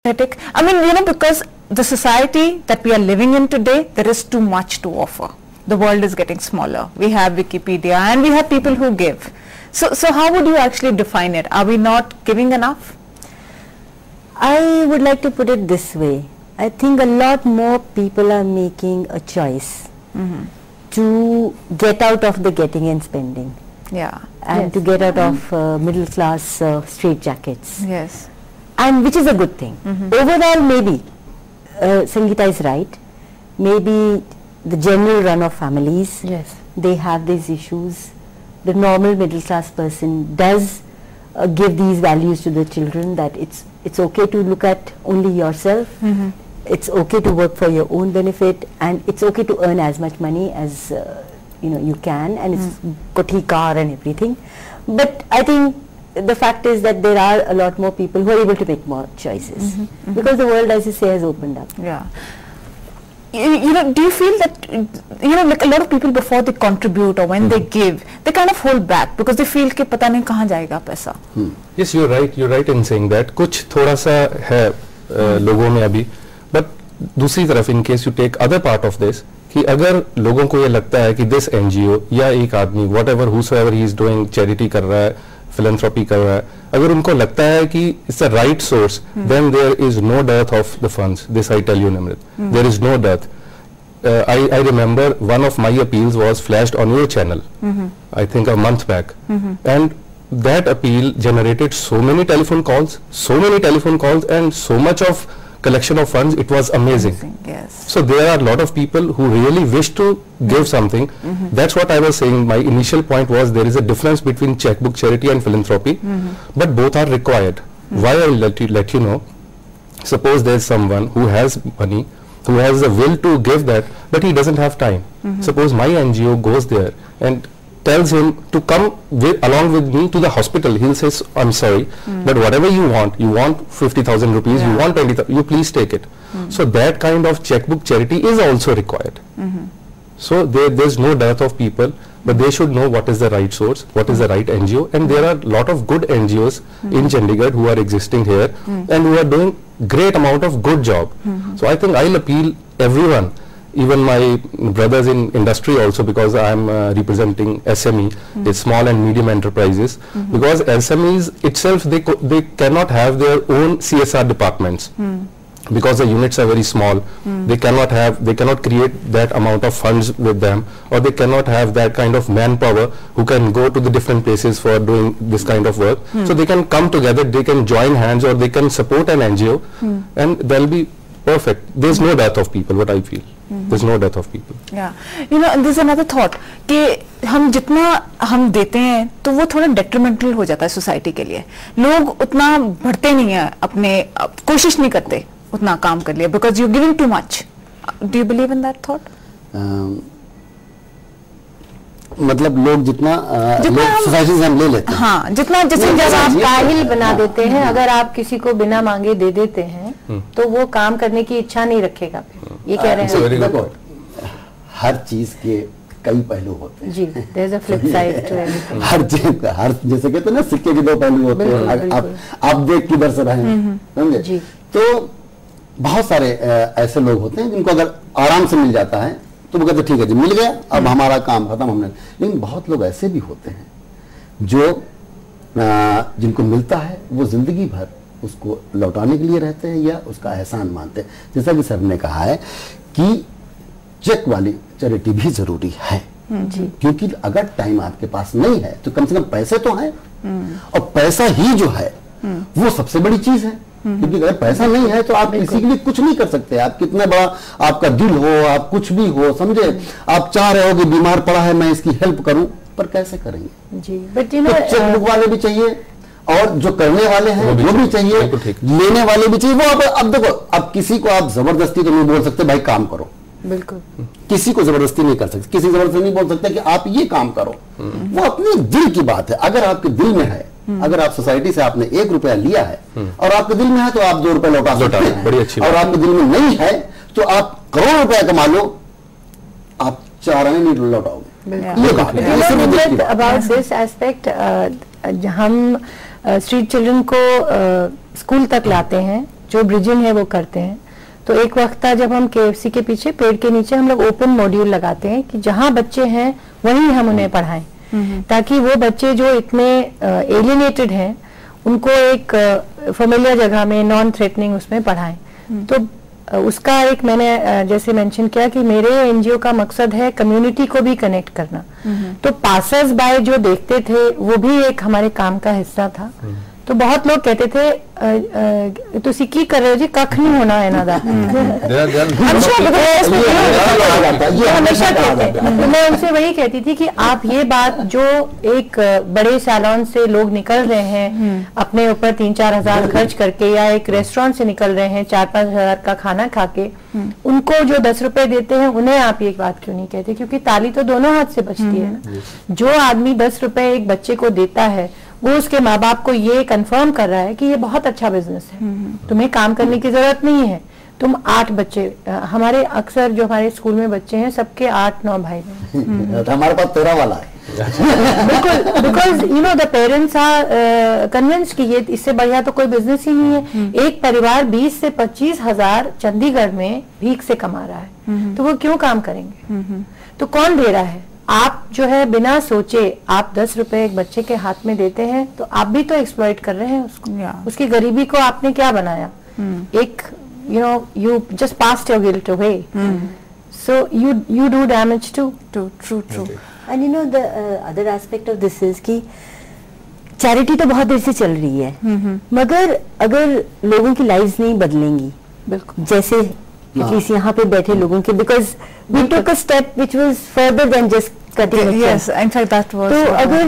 I mean, because the society that we are living in today, there is too much to offer. The world is getting smaller. We have Wikipedia and we have people who give. So how would you actually define it? Are we not giving enough? I would like to put it this way. I think a lot more people are making a choice to get out of the getting and spending. Yeah. And to get out of middle class straitjackets. Yes. And which is a good thing. Overall, maybe Sangeeta is right. Maybe the general run of families, they have these issues. The normal middle class person does give these values to the children, that it's okay to look at only yourself. It's okay to work for your own benefit, and it's okay to earn as much money as you can, and it's koti car and everything. But I think the fact is that there are a lot more people who are able to make more choices because the world, as you say, has opened up. Yeah. Do you feel that like a lot of people before they contribute or when they give, they kind of hold back because they feel कि पता नहीं कहाँ जाएगा पैसा? Yes, you're right in saying that. कुछ थोड़ा सा है लोगों में अभी, but दूसरी तरफ in case you take other part of this, कि अगर लोगों को ये लगता है कि this NGO या एक आदमी whatever whosoever he is doing charity कर रहा है, philanthropy कर रहा है, अगर उनको लगता है कि it's the right source, then there is no dearth of the funds. This I tell you, Nimrit. There is no dearth. I remember one of my appeals was flashed on your channel, I think a month back, and that appeal generated so many telephone calls, and so much of collection of funds. It was amazing. Yes. So there are a lot of people who really wish to give something. That's what I was saying. My initial point was there is a difference between checkbook charity and philanthropy, but both are required. Why I will let you know. Suppose there is someone who has money, who has the will to give that, but he doesn't have time. Suppose my NGO goes there and tells him to come along with me to the hospital. He'll say, I'm sorry, but whatever you want 50,000 rupees, you want 20,000, you please take it. So that kind of checkbook charity is also required. So there's no dearth of people, but they should know what is the right source, what is the right NGO, and there are a lot of good NGOs in Chandigarh who are existing here and who are doing great amount of good job. So I think I'll appeal everyone, even my brothers in industry also, because I am representing SME, the small and medium enterprises, because SMEs itself, they cannot have their own CSR departments. Because the units are very small, they cannot create that amount of funds with them, or they cannot have that kind of manpower who can go to the different places for doing this kind of work. So they can come together, they can join hands, or they can support an NGO, and they'll be perfect. There's no dearth of people, what I feel. There's no dearth of people. Yeah, there's another thought कि हम जितना हम देते हैं तो वो थोड़ा detrimental हो जाता है society के लिए. लोग उतना बढ़ते नहीं हैं, अपने कोशिश नहीं करते उतना काम कर लिया, because you're giving too much. Do you believe in that thought? मतलब लोग जितना सोसाइटी से हम ले लेते हैं. हाँ, जितना जैसे जब आप काहिल बना देते हैं, अगर आप किसी को बिना मांगे दे देते हैं तो वो काम करने की इच्छा नहीं रखेगा. ये कह रहे हैं. देखो, हर चीज के कई पहलू होते हैं. जी, there's a flip side to everything. हर चीज का, हर जैसे कहते हैं ना, सिक्के के दो पहलू होते हैं. आप देख किधर से रहे हैं, समझे? तो बहुत सारे ऐसे लोग होते हैं जिनको अगर आराम से मिल जाता है तो वो कहते ठीक है जी, मिल गया, अब हमारा काम खत्म, हमने. लेकिन बहुत लोग ऐसे भी होते हैं जो जिनको मिलता है वो जिंदगी भर उसको लौटाने के लिए रहते हैं या उसका एहसान मानते हैं. जैसा कि सर ने कहा है कि चेक वाली चैरिटी भी जरूरी है, क्योंकि अगर टाइम आपके पास नहीं है तो कम से कम पैसे तो हैं, और पैसा ही जो है वो सबसे बड़ी चीज है. क्योंकि अगर पैसा नहीं है तो आप किसी के लिए कुछ नहीं कर सकते. आप कितना बड़ा आपका दिल हो, आप कुछ भी हो, समझे, आप चाह रहे हो कि बीमार पड़ा है मैं इसकी हेल्प करूं, पर कैसे करेंगे जी. बट चेकबुक वाले भी चाहिए, और जो करने वाले हैं वो भी चाहिए, लेने वाले भी चाहिए. वो अब देखो, अब किसी को आप जबरदस्ती तो नहीं बोल सकते भाई काम करो. बिल्कुल, किसी को जबरदस्ती नहीं कर सकते, किसी जबरदस्ती नहीं बोल सकते कि आप ये काम करो. वो अपने दिल की बात है. अगर आपके दिल में है, अगर आप सोसाइटी से आपने 1 रुपया लिया है और आपके दिल में है तो आप 2 रुपए लौटा सकते हैं. बड़ी अच्छी और आपके दिल में नहीं है तो आप करोड़ रुपया कमा लो, आप 4 आने नहीं लौटाओगे. अबाउट दिस एस्पेक्ट, हम स्ट्रीट चिल्ड्रन को स्कूल तक लाते हैं जो ब्रिजिंग है वो करते हैं। तो एक वक्त था जब हम KFC के पीछे पेड़ के नीचे हम लोग ओपन मॉड्यूल लगाते हैं कि जहाँ बच्चे हैं वहीं हम उन्हें पढ़ाएं, ताकि वो बच्चे जो इतने एलिनेटेड हैं उनको एक फेमिलियर जगह में नॉन थ्रेटनिंग उसमें पढ़ाएं। तो उसका एक मैंने जैसे मेंशन किया कि मेरे NGO का मकसद है कम्युनिटी को भी कनेक्ट करना। तो पासर्स बाय जो देखते थे वो भी एक हमारे काम का हिस्सा था। तो बहुत लोग कहते थे तुसी की कर रहे हो जी, कख नहीं होना है ना दा। हमेशा कहते। तो मैं उनसे वही कहती थी कि आप ये बात जो एक बड़े सैलून से लोग निकल रहे हैं अपने ऊपर 3-4 हजार खर्च करके, या एक रेस्टोरेंट से निकल रहे हैं 4-5 हजार का खाना खा के, उनको जो 10 रुपए देते हैं उन्हें आप ये बात क्यों नहीं कहते? क्योंकि ताली तो दोनों हाथ से बचती है ना। जो आदमी 10 रुपए एक बच्चे को देता है वो उसके माँ बाप को ये कंफर्म कर रहा है कि ये बहुत अच्छा बिजनेस है, तुम्हें काम करने की जरूरत नहीं है। तुम 8 बच्चे, हमारे अक्सर जो हमारे स्कूल में बच्चे हैं सबके 8-9 भाई हैं। हमारे पास 13 वाला है। बिल्कुल, because you know the parents are convinced कि ये इससे बढ़िया तो कोई बिजनेस ही नहीं है। एक परिवार 20 से 25 हजार चंडीगढ़ में भीख से कमा रहा है, तो वो क्यों काम करेंगे? तो कौन दे रहा है? आप जो है बिना सोचे आप 10 रुपए एक बच्चे के हाथ में देते हैं, तो आप भी तो एक्सप्लॉइट कर रहे हैं उसको। उसकी गरीबी को आपने क्या बनाया? एक you just passed your guilt away. So you do damage too. True. And you know the other aspect of this is कि चैरिटी तो बहुत देर से चल रही है, मगर अगर लोगों की लाइव्स नहीं बदलेंगी, बिल्कुल जैसे एटलीस्ट यहाँ पे बैठे लोगों के, because we took a step which was further than just cutting. Yes, in fact that was. तो अगर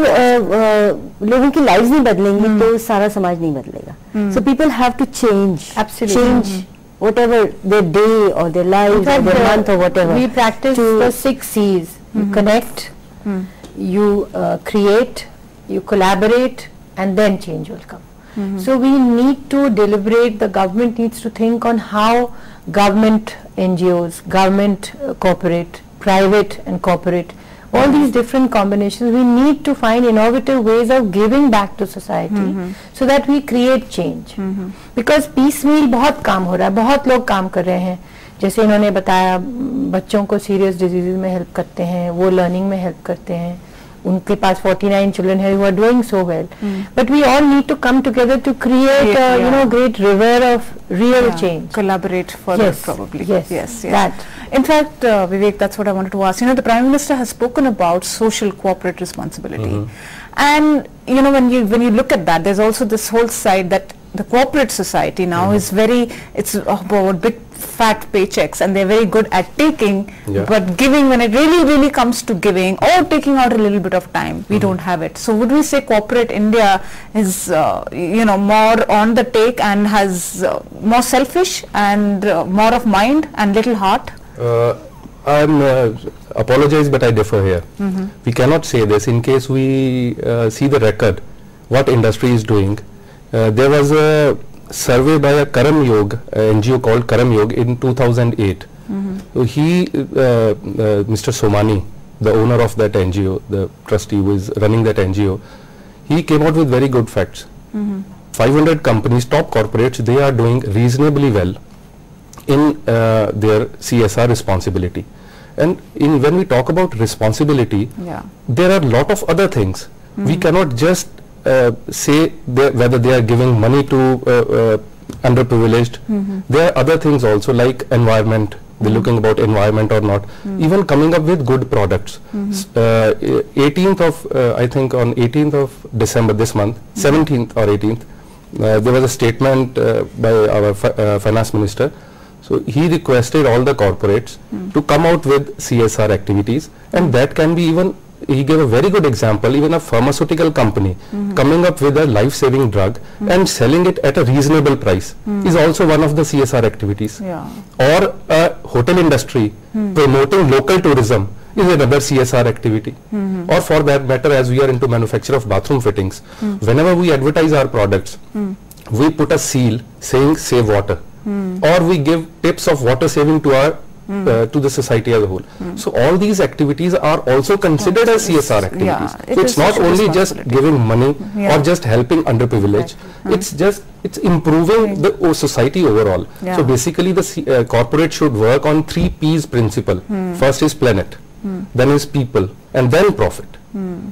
लोगों की लाइव्स नहीं बदलेंगी तो सारा समाज नहीं बदलेगा। So people have to change whatever their day or their lives or their month or whatever. We practice the 6 C's. You connect, you create, you collaborate, and then change will come. So we need to deliberate. The government needs to think on how government NGOs, government corporate, private and corporate, all these different combinations, we need to find innovative ways of giving back to society so that we create change. Because piecemeal बहुत काम हो रहा है, बहुत लोग काम कर रहे हैं। जैसे इन्होंने बताया बच्चों को सीरियस डिजीज में हेल्प करते हैं, वो लर्निंग में हेल्प करते हैं, उनके पास 49 children here who are doing so well. But we all need to come together to create a great river of real change. Collaborate further, probably. Yes. That. In fact, Vivek, that's what I wanted to ask. You know, the Prime Minister has spoken about social corporate responsibility, and you know, when you look at that, there's also this whole side that the corporate society now is it's about big fat paychecks, and they're very good at taking, but giving, when it really comes to giving or taking out a little bit of time, we don't have it. So would we say corporate India is more on the take and has more selfish and more of mind and little heart? I'm apologize, but I differ here. We cannot say this. In case we see the record, what industry is doing, there was a survey by a Karam Yog, NGO called Karam Yog, in 2008. So he, Mr. Somani, the owner of that NGO, the trustee who is running that NGO, he came out with very good facts. 500 companies, top corporates, they are doing reasonably well in their CSR responsibility. And when we talk about responsibility, there are a lot of other things. We cannot just say whether they are giving money to underprivileged. There are other things also, like environment. They're looking about environment or not. Even coming up with good products. 18th of I think on 18th of December this month, 17th or 18th, there was a statement by our finance minister. So he requested all the corporates to come out with CSR activities, and that can be even. He gave a very good example, even a pharmaceutical company coming up with a life-saving drug and selling it at a reasonable price is also one of the CSR activities. Or a hotel industry promoting local tourism is another CSR activity. Or for that matter, as we are into manufacture of bathroom fittings, whenever we advertise our products, we put a seal saying save water, or we give tips of water saving to our to the society as a whole. So all these activities are also considered as CSR activities. So it's not only just giving money or just helping underprivileged. It's improving the society overall. So basically the corporate should work on 3 P's principle. First is planet, then is people, and then profit.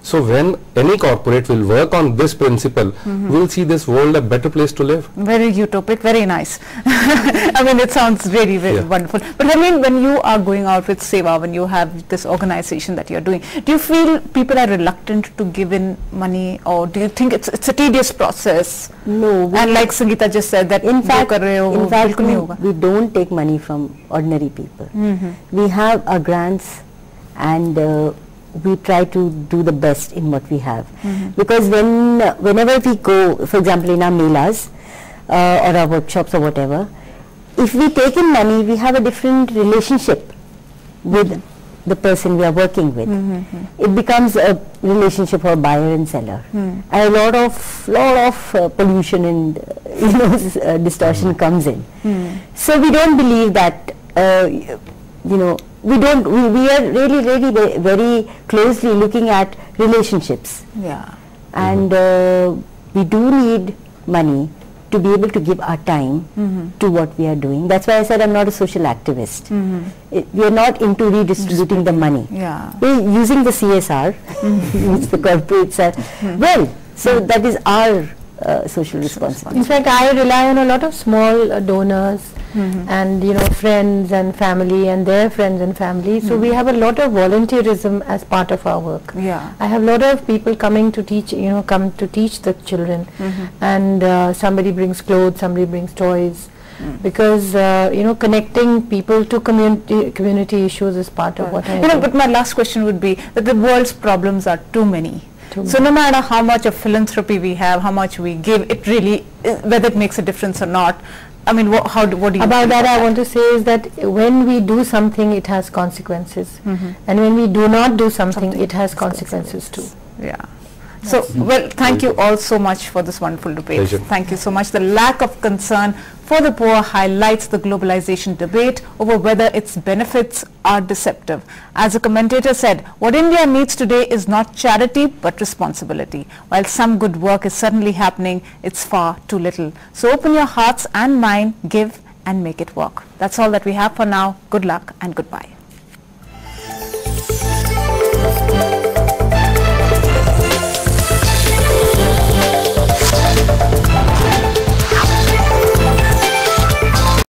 So when any corporate will work on this principle, we'll see this world a better place to live. Very utopic, very nice. I mean, it sounds very, very wonderful. But I mean, when you are going out with Seva, when you have this organization that you're doing, do you feel people are reluctant to give in money, or do you think it's a tedious process? No. And like Sangeeta just said, that in fact we don't take money from ordinary people. We have our grants, and we try to do the best in what we have, because whenever we go, for example in our melas or our workshops or whatever, if we take in money, we have a different relationship with the person we are working with. It becomes a relationship of buyer and seller, and a lot of pollution and distortion comes in. So we don't believe that we are really very closely looking at relationships. And we do need money to be able to give our time to what we are doing. That's why I said I'm not a social activist. We are not into redistributing the money. We're using the CSR, which the corporates are. Well, so that is our social responsibility. In fact, I rely on a lot of small donors and friends and family and their friends and family. So we have a lot of volunteerism as part of our work. I have a lot of people coming to teach, come to teach the children, and somebody brings clothes, somebody brings toys, because connecting people to community issues is part of what I do. But my last question would be that the world's problems are too many. So no matter how much of philanthropy we have, how much we give, it really, whether it makes a difference or not, I mean, what do you about that? I want to say is that when we do something, it has consequences, and when we do not do something, it has consequences too. So, well, thank you all so much for this wonderful debate. Pleasure. Thank you so much. The lack of concern for the poor highlights the globalization debate over whether its benefits are deceptive. As a commentator said, what India needs today is not charity but responsibility. While some good work is certainly happening, it's far too little. So open your hearts and mind, give and make it work. That's all that we have for now. Good luck and goodbye.